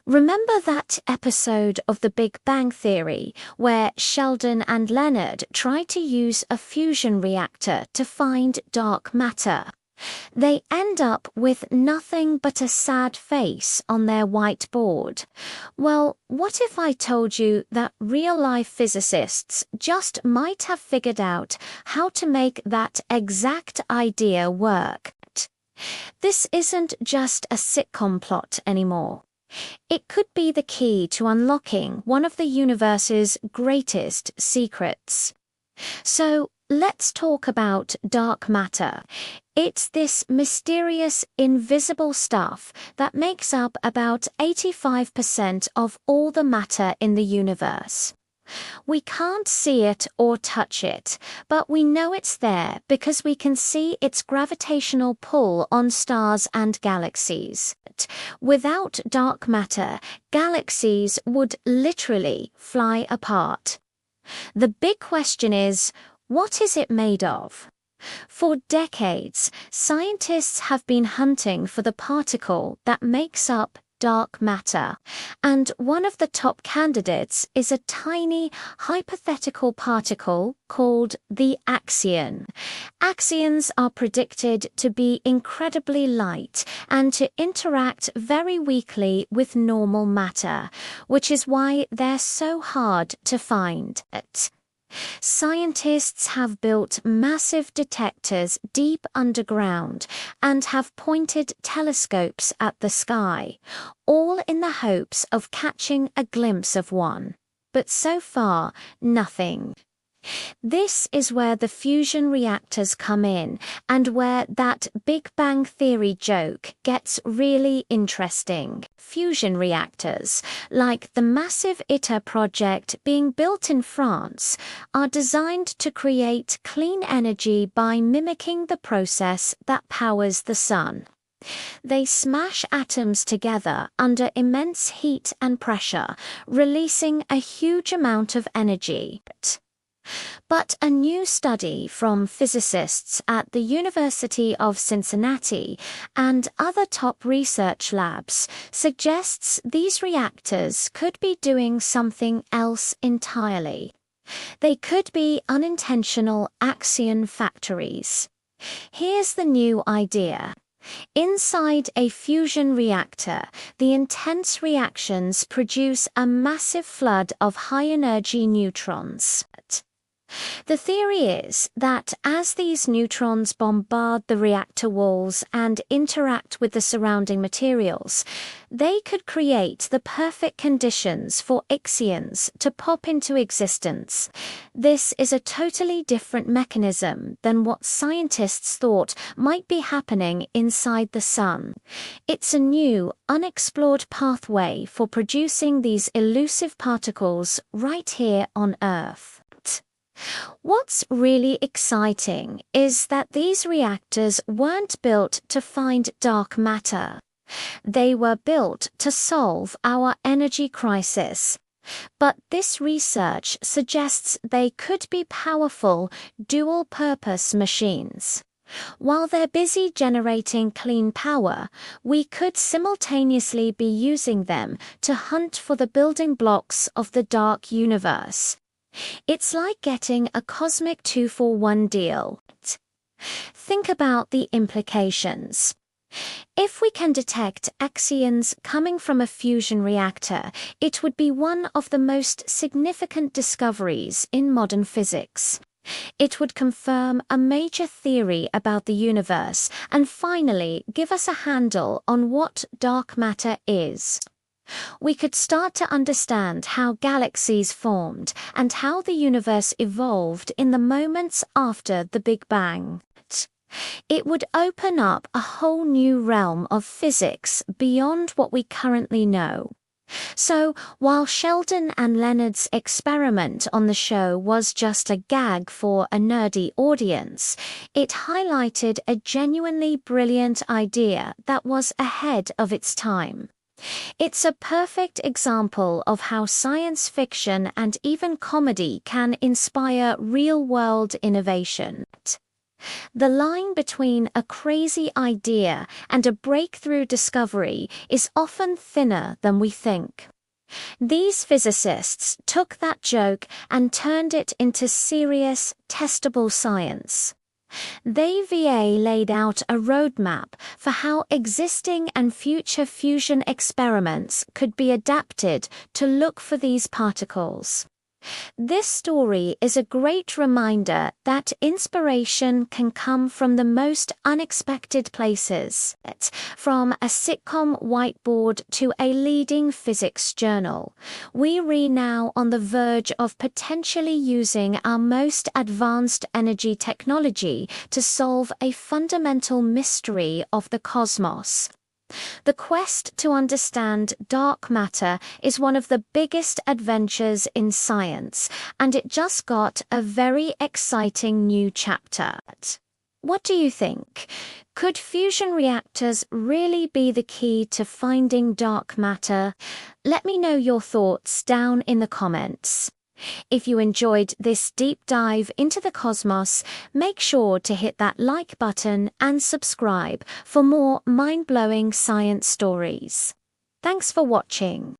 Remember that episode of The Big Bang Theory where Sheldon and Leonard try to use a fusion reactor to find dark matter? They end up with nothing but a sad face on their whiteboard. Well, what if I told you that real-life physicists just might have figured out how to make that exact idea work? This isn't just a sitcom plot anymore. It could be the key to unlocking one of the universe's greatest secrets. So, let's talk about dark matter. It's this mysterious, invisible stuff that makes up about 85% of all the matter in the universe. We can't see it or touch it, but we know it's there because we can see its gravitational pull on stars and galaxies. Without dark matter, galaxies would literally fly apart. The big question is, what is it made of? For decades, scientists have been hunting for the particle that makes up dark matter, and one of the top candidates is a tiny hypothetical particle called the axion. Axions are predicted to be incredibly light and to interact very weakly with normal matter, which is why they're so hard to find. Scientists have built massive detectors deep underground and have pointed telescopes at the sky, all in the hopes of catching a glimpse of one. But so far, nothing. This is where the fusion reactors come in and where that Big Bang Theory joke gets really interesting. Fusion reactors, like the massive ITER project being built in France, are designed to create clean energy by mimicking the process that powers the sun. They smash atoms together under immense heat and pressure, releasing a huge amount of energy. But a new study from physicists at the University of Cincinnati and other top research labs suggests these reactors could be doing something else entirely. They could be unintentional axion factories. Here's the new idea. Inside a fusion reactor, the intense reactions produce a massive flood of high-energy neutrons. The theory is that as these neutrons bombard the reactor walls and interact with the surrounding materials, they could create the perfect conditions for axions to pop into existence. This is a totally different mechanism than what scientists thought might be happening inside the sun. It's a new, unexplored pathway for producing these elusive particles right here on Earth. What's really exciting is that these reactors weren't built to find dark matter. They were built to solve our energy crisis. But this research suggests they could be powerful, dual-purpose machines. While they're busy generating clean power, we could simultaneously be using them to hunt for the building blocks of the dark universe. It's like getting a cosmic 2-for-1 deal. Think about the implications. If we can detect axions coming from a fusion reactor, it would be one of the most significant discoveries in modern physics. It would confirm a major theory about the universe and finally give us a handle on what dark matter is. We could start to understand how galaxies formed and how the universe evolved in the moments after the Big Bang. It would open up a whole new realm of physics beyond what we currently know. So, while Sheldon and Leonard's experiment on the show was just a gag for a nerdy audience, it highlighted a genuinely brilliant idea that was ahead of its time. It's a perfect example of how science fiction and even comedy can inspire real-world innovation. The line between a crazy idea and a breakthrough discovery is often thinner than we think. These physicists took that joke and turned it into serious, testable science. They laid out a roadmap for how existing and future fusion experiments could be adapted to look for these particles. This story is a great reminder that inspiration can come from the most unexpected places, from a sitcom whiteboard to a leading physics journal. We are now on the verge of potentially using our most advanced energy technology to solve a fundamental mystery of the cosmos. The quest to understand dark matter is one of the biggest adventures in science, and it just got a very exciting new chapter. What do you think? Could fusion reactors really be the key to finding dark matter? Let me know your thoughts down in the comments. If you enjoyed this deep dive into the cosmos, make sure to hit that like button and subscribe for more mind-blowing science stories. Thanks for watching.